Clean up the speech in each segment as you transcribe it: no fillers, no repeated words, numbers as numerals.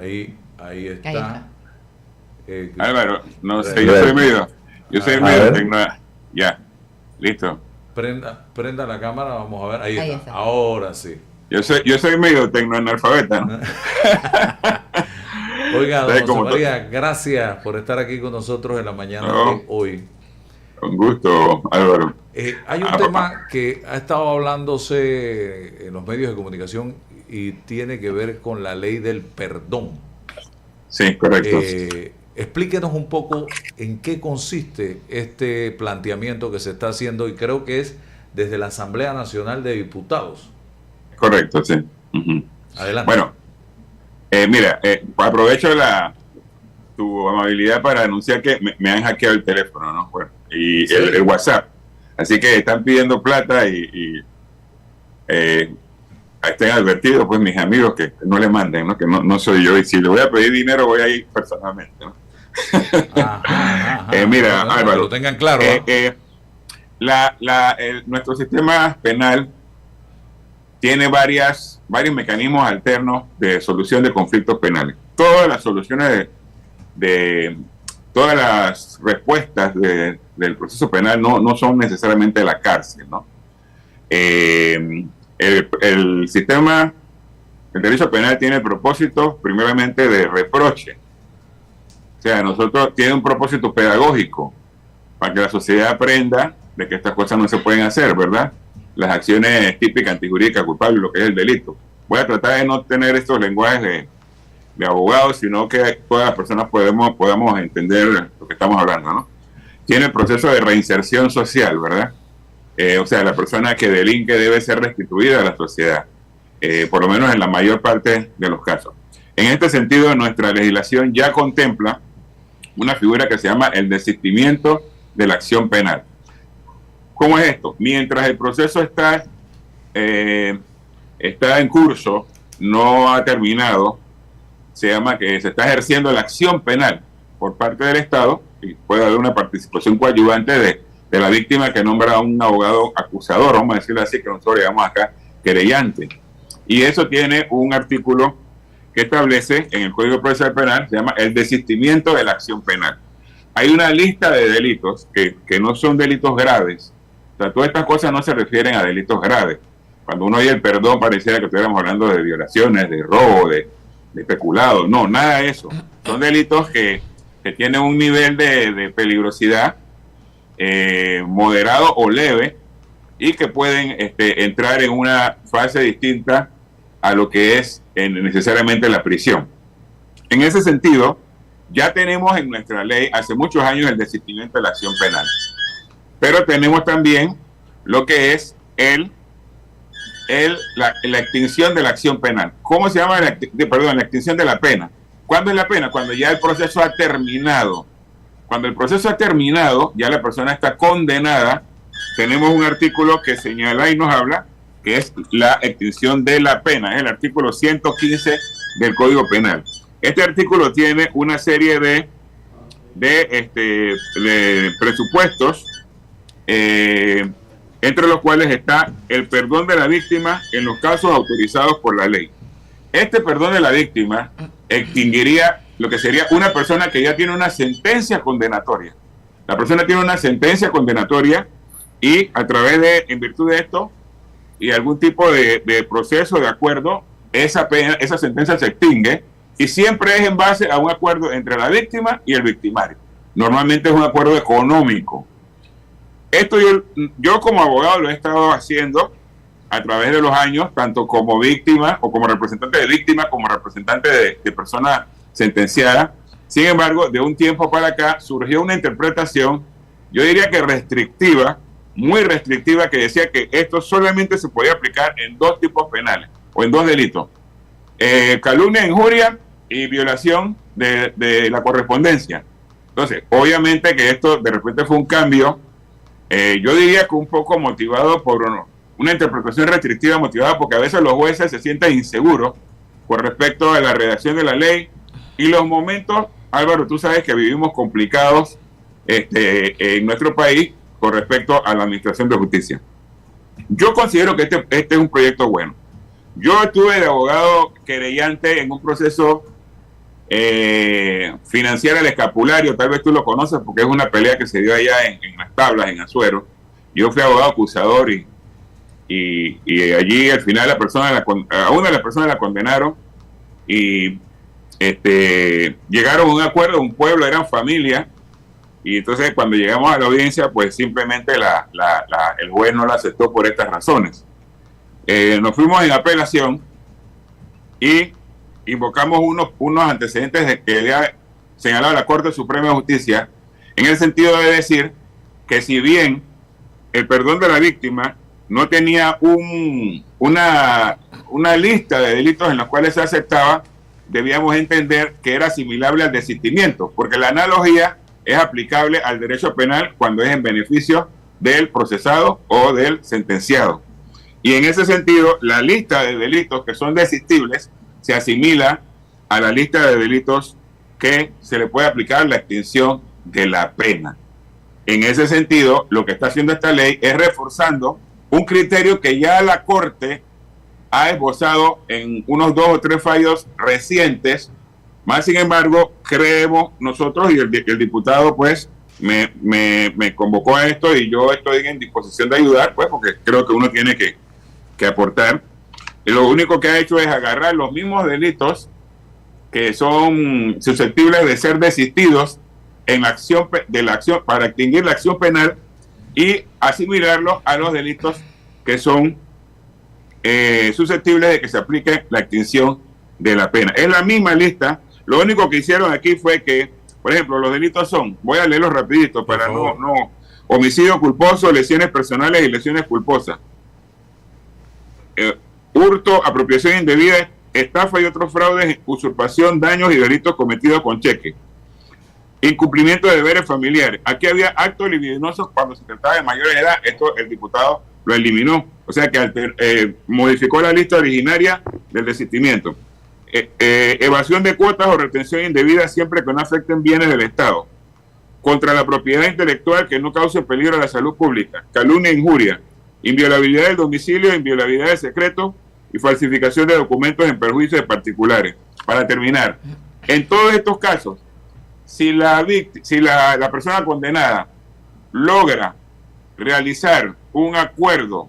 Ahí Ahí está. está. Álvaro, no sé, yo soy medio ya, listo. Prenda la cámara, vamos a ver. Ahí Ahí está. está. Ahora sí. Yo soy medio tecnoanalfabeta, ¿no? Oiga, don ¿Sabes José cómo María, gracias por estar aquí con nosotros en la mañana de No, hoy. con gusto, Álvaro. Hay un Papá. tema que ha estado hablándose en los medios de comunicación y tiene que ver con la ley del perdón. Sí, correcto. Explíquenos un poco en qué consiste este planteamiento que se está haciendo y creo que es desde la Asamblea Nacional de Diputados. Correcto, sí. Ujú. Adelante. Bueno, mira, aprovecho tu amabilidad para anunciar que me han hackeado el teléfono, ¿no? Bueno, y el WhatsApp. Así que están pidiendo plata y estén advertidos, pues, mis amigos, que no le manden, ¿no? Que no soy yo. Y si le voy a pedir dinero, voy a ir personalmente, ¿no? Ajá. Mira, Bueno, Álvaro, que lo tengan claro. nuestro sistema penal tiene varios mecanismos alternos de solución de conflictos penales. Todas las soluciones todas las respuestas del proceso penal no son necesariamente la cárcel, ¿no? El sistema, el derecho penal tiene el propósito primeramente de reproche. O sea, nosotros tiene un propósito pedagógico para que la sociedad aprenda de que estas cosas no se pueden hacer, ¿verdad? Las acciones típicas antijurídicas culpables, lo que es el delito. Voy a tratar de no tener estos lenguajes de abogados, sino que todas las personas podamos entender lo que estamos hablando, ¿no? Tiene el proceso de reinserción social, ¿verdad? O sea, la persona que delinque debe ser restituida a la sociedad, por lo menos en la mayor parte de los casos. En este sentido, nuestra legislación ya contempla una figura que se llama el desistimiento de la acción penal. ¿Cómo es esto? Mientras el proceso está en curso, no ha terminado, se llama que se está ejerciendo la acción penal por parte del Estado y puede haber una participación coadyuvante de la víctima que nombra a un abogado acusador, vamos a decirlo así, que nosotros llamamos acá querellante. Y eso tiene un artículo que establece en el Código Procesal Penal, se llama el desistimiento de la acción penal. Hay una lista de delitos que no son delitos graves. O sea, todas estas cosas no se refieren a delitos graves. Cuando uno oye el perdón pareciera que estuviéramos hablando de violaciones, de robo, de peculado. No, nada de eso. Son delitos que tienen un nivel de peligrosidad moderado o leve y que pueden entrar en una fase distinta a lo que es necesariamente la prisión. En ese sentido, ya tenemos en nuestra ley hace muchos años el desistimiento de la acción penal, pero tenemos también lo que es la extinción de la acción penal. ¿Cómo se llama? La extinción de la pena. ¿Cuándo es la pena? Cuando ya el proceso ha terminado. Cuando el proceso ha terminado, ya la persona está condenada. Tenemos un artículo que señala y nos habla que es la extinción de la pena. Es el artículo 115 del Código Penal. Este artículo tiene una serie de presupuestos, entre los cuales está el perdón de la víctima en los casos autorizados por la ley. Este perdón de la víctima extinguiría lo que sería una persona que ya tiene una sentencia condenatoria. La persona tiene una sentencia condenatoria y en virtud de esto y algún tipo de proceso, de acuerdo, esa sentencia se extingue y siempre es en base a un acuerdo entre la víctima y el victimario. Normalmente es un acuerdo económico. Esto yo como abogado lo he estado haciendo a través de los años, tanto como víctima o como representante de víctima, como representante de persona sentenciada. Sin embargo, de un tiempo para acá surgió una interpretación, yo diría que restrictiva, muy restrictiva, que decía que esto solamente se podía aplicar en dos tipos penales o en dos delitos: calumnia, injuria y violación de la correspondencia. Entonces, obviamente que esto de repente fue un cambio, yo diría que un poco motivado por una interpretación restrictiva, motivada porque a veces los jueces se sienten inseguros con respecto a la redacción de la ley y los momentos, Álvaro, tú sabes que vivimos complicados en nuestro país con respecto a la administración de justicia. Yo considero que este es un proyecto bueno. Yo estuve de abogado querellante en un proceso financiar el escapulario, tal vez tú lo conoces porque es una pelea que se dio allá en las tablas, en Azuero. Yo fui abogado acusador y allí al final a una de las personas la condenaron y llegaron a un acuerdo, un pueblo, eran familia, y entonces cuando llegamos a la audiencia, pues simplemente el juez no la aceptó por estas razones. Nos fuimos en apelación y invocamos unos antecedentes que había señalado la Corte Suprema de Justicia, en el sentido de decir que si bien el perdón de la víctima no tenía una lista de delitos en los cuales se aceptaba, debíamos entender que era asimilable al desistimiento, porque la analogía es aplicable al derecho penal cuando es en beneficio del procesado o del sentenciado. Y en ese sentido, la lista de delitos que son desistibles se asimila a la lista de delitos que se le puede aplicar la extinción de la pena. En ese sentido, lo que está haciendo esta ley es reforzando un criterio que ya la Corte ha esbozado en unos 2 o 3 fallos recientes. Más sin embargo, creemos nosotros, y el diputado pues me convocó a esto, y yo estoy en disposición de ayudar, pues porque creo que uno tiene que aportar. Y lo único que ha hecho es agarrar los mismos delitos que son susceptibles de ser desistidos en la acción para extinguir la acción penal, y asimilarlo a los delitos que son susceptibles de que se aplique la extinción de la pena. Es la misma lista. Lo único que hicieron aquí fue que, por ejemplo, los delitos son, voy a leerlos rapidito para no homicidio culposo, lesiones personales y lesiones culposas, hurto, apropiación indebida, estafa y otros fraudes, usurpación, daños y delitos cometidos con cheque, incumplimiento de deberes familiares. Aquí había actos libidinosos cuando se trataba de mayores de edad. Esto el diputado lo eliminó, o sea que modificó la lista originaria del desistimiento. Evasión de cuotas o retención indebida siempre que no afecten bienes del Estado, contra la propiedad intelectual que no cause peligro a la salud pública, calumnia e injuria, inviolabilidad del domicilio, inviolabilidad del secreto y falsificación de documentos en perjuicio de particulares. Para terminar, en todos estos casos, si la persona condenada logra realizar un acuerdo,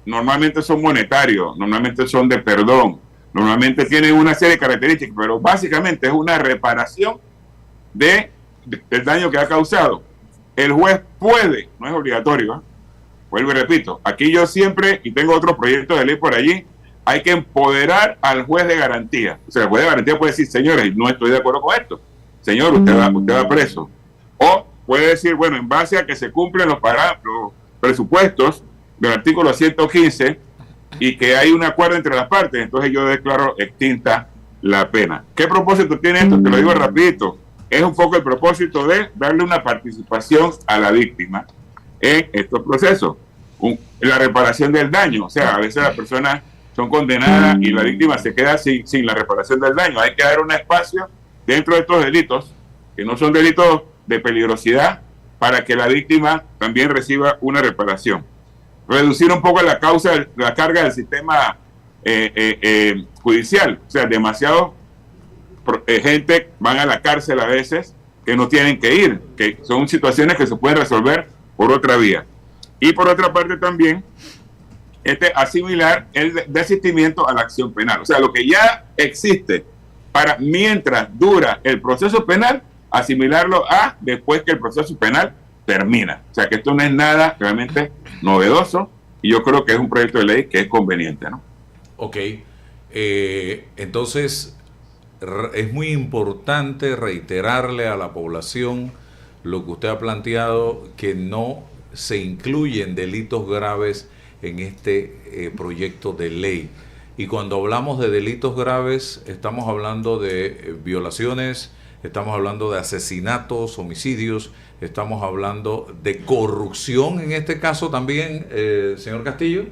normalmente son monetarios, normalmente son de perdón, normalmente tienen una serie de características, pero básicamente es una reparación del daño que ha causado. El juez puede, no es obligatorio, vuelvo y repito, aquí yo siempre, y tengo otros proyectos de ley por allí, hay que empoderar al juez de garantía. O sea, el juez de garantía puede decir, señores, no estoy de acuerdo con esto. Señor, usted va preso. O puede decir, bueno, en base a que se cumplen los presupuestos del artículo 115 y que hay un acuerdo entre las partes, entonces yo declaro extinta la pena. ¿Qué propósito tiene esto? Te lo digo rapidito. Es un poco el propósito de darle una participación a la víctima en estos procesos. La reparación del daño. O sea, a veces las personas son condenadas y la víctima se queda sin la reparación del daño. Hay que dar un espacio dentro de estos delitos, que no son delitos de peligrosidad, para que la víctima también reciba una reparación. Reducir un poco la carga del sistema judicial. O sea, demasiado gente van a la cárcel a veces que no tienen que ir, que son situaciones que se pueden resolver por otra vía. Y por otra parte también, asimilar el desistimiento a la acción penal. O sea, lo que ya existe para mientras dura el proceso penal, asimilarlo a después que el proceso penal termina. O sea, que esto no es nada realmente novedoso, y yo creo que es un proyecto de ley que es conveniente, ¿no? Ok. Entonces, es muy importante reiterarle a la población lo que usted ha planteado, que no se incluyen delitos graves en este proyecto de ley. Y cuando hablamos de delitos graves, estamos hablando de violaciones, estamos hablando de asesinatos, homicidios, estamos hablando de corrupción en este caso también, señor Castillo.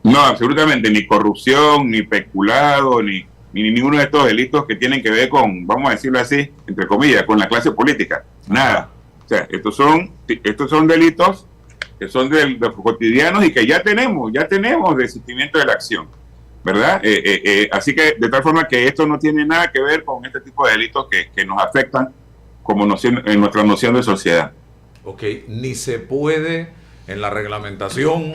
No, absolutamente, ni corrupción, ni peculado, ni ninguno de estos delitos que tienen que ver con, vamos a decirlo así, entre comillas, con la clase política. Nada. O sea, estos son delitos que son de los cotidianos y que ya tenemos desistimiento de la acción. ¿verdad? Así que de tal forma que esto no tiene nada que ver con este tipo de delitos que nos afectan como noción, en nuestra noción de sociedad. Ok, ni se puede en la reglamentación,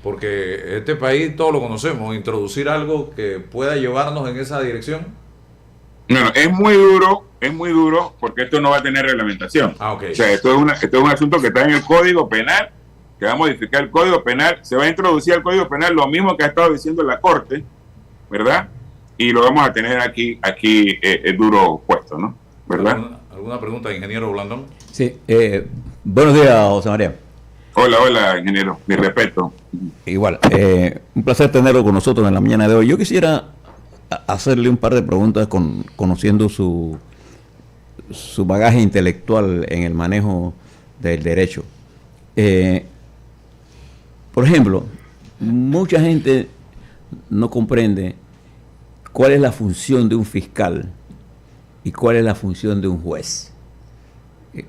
porque este país todos lo conocemos, introducir algo que pueda llevarnos en esa dirección. No, es muy duro porque esto no va a tener reglamentación. Okay. O sea, esto es un asunto que está en el Código Penal, que va a modificar el Código Penal, se va a introducir al Código Penal lo mismo que ha estado diciendo la Corte, ¿verdad? Y lo vamos a tener aquí duro puesto, ¿no? ¿Verdad? ¿Alguna pregunta, ingeniero Blandón? Sí, buenos días, José María. Hola, ingeniero, mi respeto. Igual, un placer tenerlo con nosotros en la mañana de hoy. Yo quisiera hacerle un par de preguntas conociendo su bagaje intelectual en el manejo del derecho. Por ejemplo, mucha gente no comprende cuál es la función de un fiscal y cuál es la función de un juez.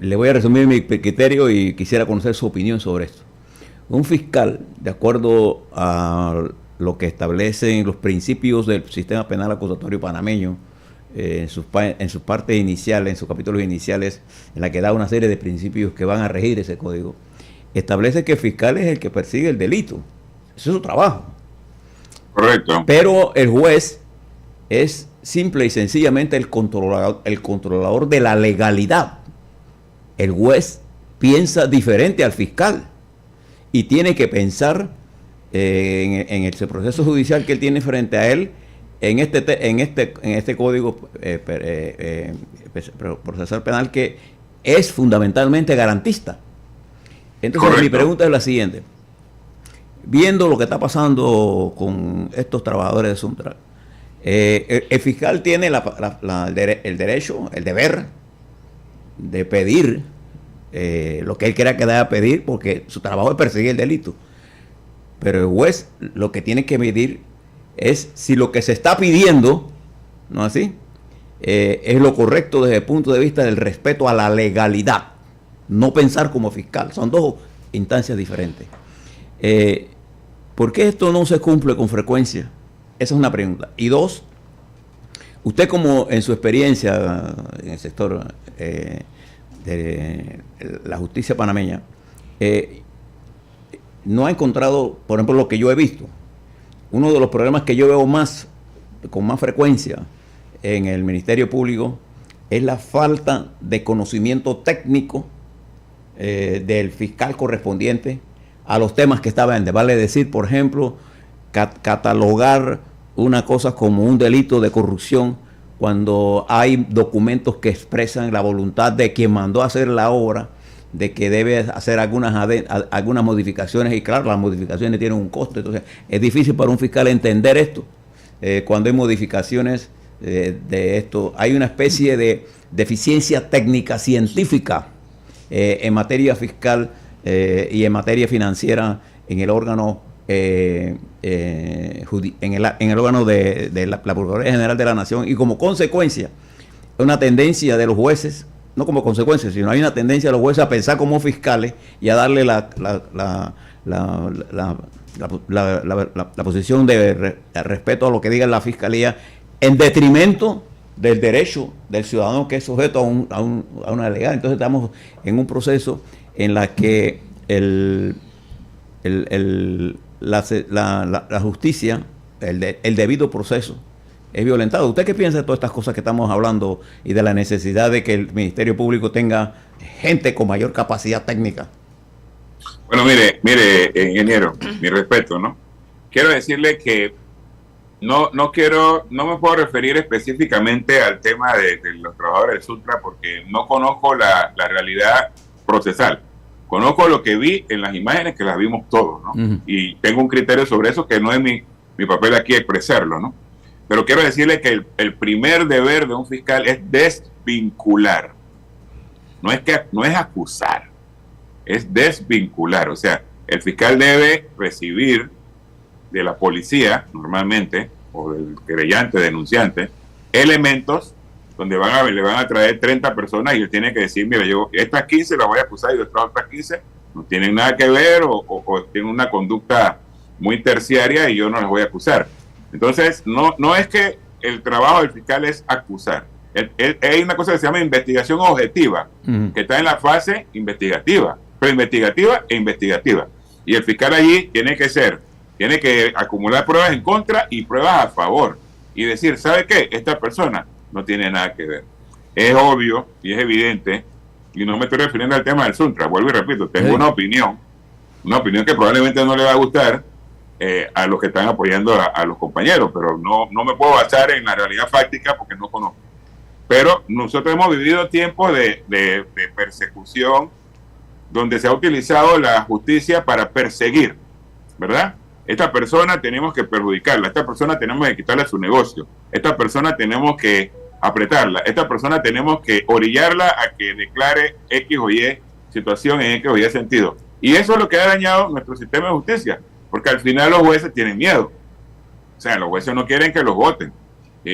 Le voy a resumir mi criterio y quisiera conocer su opinión sobre esto. Un fiscal, de acuerdo a lo que establecen los principios del sistema penal acusatorio panameño, en sus partes iniciales, en sus capítulos iniciales, en la que da una serie de principios que van a regir ese código, establece que el fiscal es el que persigue el delito. Ese es su trabajo. Correcto. Pero el juez es simple y sencillamente el controlador de la legalidad. El juez piensa diferente al fiscal y tiene que pensar en el proceso judicial que él tiene frente a él en este código procesal penal que es fundamentalmente garantista. Entonces, correcto, mi pregunta es la siguiente. Viendo lo que está pasando con estos trabajadores de Suntra, el fiscal tiene el derecho, el deber de pedir lo que él crea que debe pedir, porque su trabajo es perseguir el delito. Pero el juez lo que tiene que medir es si lo que se está pidiendo, ¿no así?, es lo correcto desde el punto de vista del respeto a la legalidad. No pensar como fiscal. Son dos instancias diferentes. ¿Por qué esto no se cumple con frecuencia? Esa es una pregunta. Y dos, usted como en su experiencia en el sector de la justicia panameña, no ha encontrado, por ejemplo, lo que yo he visto. Uno de los problemas que yo veo con más frecuencia en el Ministerio Público es la falta de conocimiento técnico del fiscal correspondiente a los temas que estaba en. Vale decir, por ejemplo, catalogar una cosa como un delito de corrupción cuando hay documentos que expresan la voluntad de quien mandó a hacer la obra, de que debe hacer algunas modificaciones, y claro, las modificaciones tienen un costo. Entonces es difícil para un fiscal entender esto. Cuando hay modificaciones de esto, hay una especie de deficiencia técnica científica en materia fiscal y en materia financiera en el órgano en el órgano de la Procuraduría General de la Nación, y como consecuencia una tendencia de los jueces, no como consecuencia, sino hay una tendencia de los jueces a pensar como fiscales y a darle la posición de respeto a lo que diga la fiscalía, en detrimento del derecho del ciudadano que es sujeto a una legal. Entonces estamos en un proceso en la que la justicia, el debido proceso, es violentado. ¿Usted qué piensa de todas estas cosas que estamos hablando y de la necesidad de que el Ministerio Público tenga gente con mayor capacidad técnica? Bueno, mire, ingeniero, mi respeto, ¿no? Quiero decirle que no me puedo referir específicamente al tema de los trabajadores del Suntra porque no conozco la realidad procesal. Conozco lo que vi en las imágenes, que las vimos todos, ¿no? Uh-huh. Y tengo un criterio sobre eso que no es mi papel aquí expresarlo, ¿no? Pero quiero decirle que el primer deber de un fiscal es desvincular. No es acusar, es desvincular. O sea, el fiscal debe recibir de la policía, normalmente, o del querellante, denunciante, elementos donde le van a traer 30 personas y él tiene que decir, mira, yo estas 15 las voy a acusar y estas otras 15 no tienen nada que ver o tienen una conducta muy terciaria y yo no las voy a acusar. Entonces, no es que el trabajo del fiscal es acusar. Hay una cosa que se llama investigación objetiva, que está en la fase investigativa, preinvestigativa e investigativa. Y el fiscal allí tiene que acumular pruebas en contra y pruebas a favor. Y decir, ¿sabe qué? Esta persona no tiene nada que ver. Es obvio y es evidente, y no me estoy refiriendo al tema del Suntra, vuelvo y repito, tengo una opinión que probablemente no le va a gustar a los que están apoyando a los compañeros, pero no me puedo basar en la realidad fáctica porque no conozco. Pero nosotros hemos vivido tiempos de persecución donde se ha utilizado la justicia para perseguir, ¿verdad? Esta persona tenemos que perjudicarla, esta persona tenemos que quitarle su negocio, esta persona tenemos que apretarla, esta persona tenemos que orillarla a que declare X o Y situación en X o Y sentido. Y eso es lo que ha dañado nuestro sistema de justicia, porque al final los jueces tienen miedo. O sea, los jueces no quieren que los voten.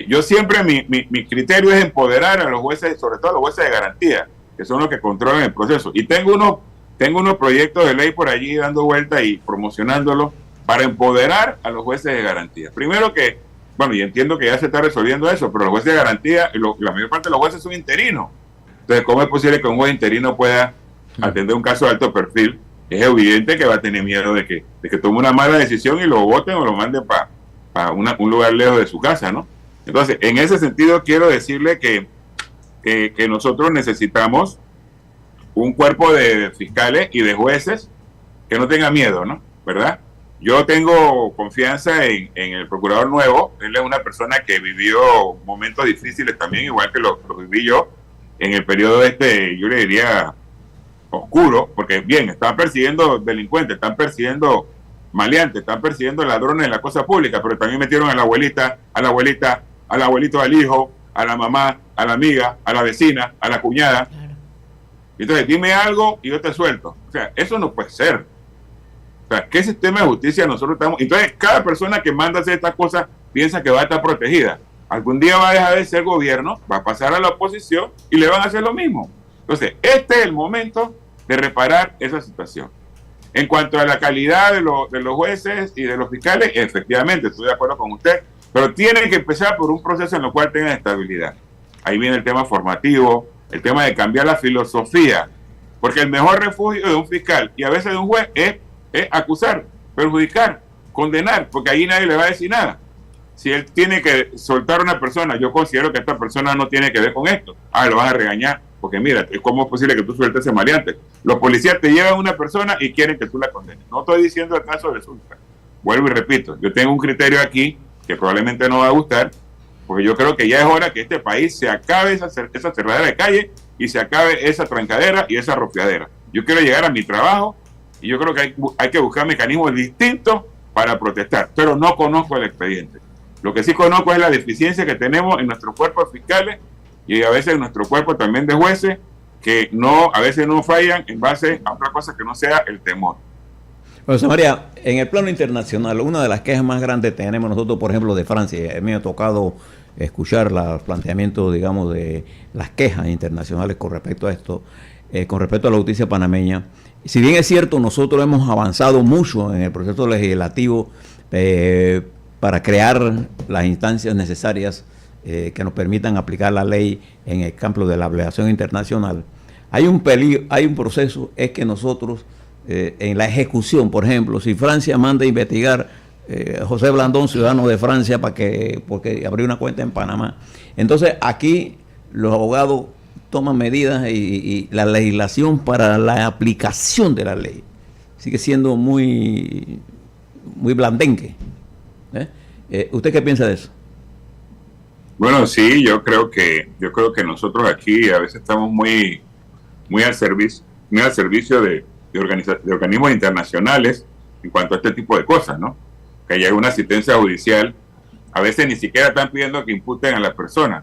Yo siempre, mi criterio es empoderar a los jueces, sobre todo a los jueces de garantía, que son los que controlan el proceso. Y tengo unos proyectos de ley por allí dando vuelta y promocionándolos para empoderar a los jueces de garantía. Primero que, bueno, y entiendo que ya se está resolviendo eso, pero los jueces de garantía, la mayor parte de los jueces son interinos. Entonces, ¿cómo es posible que un juez interino pueda atender un caso de alto perfil? Es evidente que va a tener miedo de que tome una mala decisión y lo voten o lo manden para un lugar lejos de su casa, ¿no? Entonces, en ese sentido, quiero decirle que nosotros necesitamos un cuerpo de fiscales y de jueces que no tenga miedo, ¿no? ¿Verdad? Yo tengo confianza en el procurador nuevo. Él es una persona que vivió momentos difíciles también, igual que lo viví yo, en el periodo yo le diría oscuro, porque bien, están persiguiendo delincuentes, están persiguiendo maleantes, están persiguiendo ladrones en la cosa pública, pero también metieron a la abuelita, al abuelito, al hijo, a la mamá, a la amiga, a la vecina, a la cuñada. Claro. Entonces, dime algo y yo te suelto. O sea, eso no puede ser. O sea, ¿qué sistema de justicia nosotros estamos? Entonces, cada persona que manda hacer estas cosas piensa que va a estar protegida. Algún día va a dejar de ser gobierno, va a pasar a la oposición y le van a hacer lo mismo. Entonces, este es el momento de reparar esa situación. En cuanto a la calidad de los jueces y de los fiscales, efectivamente, estoy de acuerdo con usted, pero tienen que empezar por un proceso en el cual tengan estabilidad. Ahí viene el tema formativo, el tema de cambiar la filosofía, porque el mejor refugio de un fiscal y a veces de un juez es acusar, perjudicar, condenar, porque ahí nadie le va a decir nada. Si él tiene que soltar a una persona, yo considero que esta persona no tiene que ver con esto. Lo van a regañar, porque mira, ¿cómo es posible que tú sueltes ese maleante? Los policías te llevan a una persona y quieren que tú la condenes. No estoy diciendo el caso de Sulta. Vuelvo y repito, yo tengo un criterio aquí que probablemente no va a gustar, porque yo creo que ya es hora que este país se acabe esa cerradera de calle y se acabe esa trancadera y esa rofiadera. Yo quiero llegar a mi trabajo y yo creo que hay que buscar mecanismos distintos para protestar, pero no conozco el expediente. Lo que sí conozco es la deficiencia que tenemos en nuestro cuerpo de fiscales y a veces en nuestro cuerpo también de jueces, que a veces no fallan en base a otra cosa que no sea el temor. Bueno, José María, en el plano internacional, una de las quejas más grandes tenemos nosotros, por ejemplo, de Francia. A mí me ha tocado escuchar los planteamientos, digamos, de las quejas internacionales con respecto a esto, con respecto a la justicia panameña. Si bien es cierto, nosotros hemos avanzado mucho en el proceso legislativo para crear las instancias necesarias que nos permitan aplicar la ley en el campo de la obligación internacional. Hay un peligro, hay un proceso, es que nosotros en la ejecución, por ejemplo, si Francia manda a investigar José Blandón, ciudadano de Francia, porque abrió una cuenta en Panamá, entonces aquí los abogados toman medidas y la legislación para la aplicación de la ley sigue siendo muy blandengue. ¿Usted qué piensa de eso? Bueno, sí, yo creo que nosotros aquí a veces estamos muy al servicio de organismos internacionales en cuanto a este tipo de cosas, ¿no? Que haya una asistencia judicial, a veces ni siquiera están pidiendo que imputen a la persona,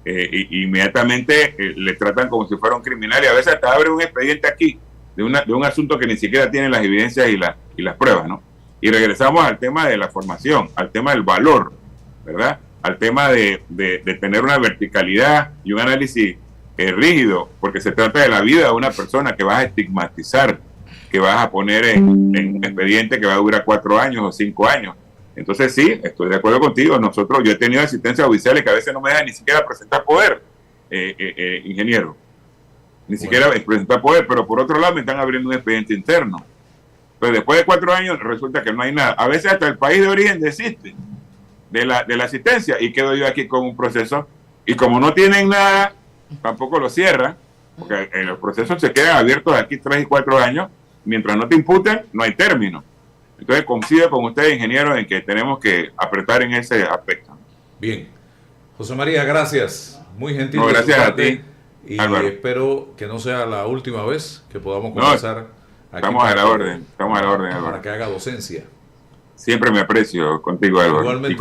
inmediatamente le tratan como si fuera un criminal y a veces hasta abre un expediente aquí de un asunto que ni siquiera tiene las evidencias y las pruebas, ¿no? Y regresamos al tema de la formación, al tema del valor, ¿verdad? Al tema de tener una verticalidad y un análisis rígido, porque se trata de la vida de una persona que vas a estigmatizar, que vas a poner en un expediente que va a durar 4 años o 5 años. Entonces sí, estoy de acuerdo contigo. Yo he tenido asistencias judiciales que a veces no me dejan ni siquiera presentar poder, ingeniero. Ni siquiera presentar poder, pero por otro lado me están abriendo un expediente interno. Pero después de 4 años resulta que no hay nada. A veces hasta el país de origen desiste de la asistencia y quedo yo aquí con un proceso. Y como no tienen nada, tampoco lo cierran, porque los procesos se quedan abiertos aquí 3 y 4 años. Mientras no te imputen, no hay término. Entonces coincido con usted, ingeniero, en que tenemos que apretar en ese aspecto. Bien. José María, gracias. Muy gentil. No, gracias a ti. Y Álvaro, espero que no sea la última vez que podamos conversar. Estamos a la orden, Álvaro. Para que haga docencia. Siempre me aprecio contigo, Álvaro. Igualmente.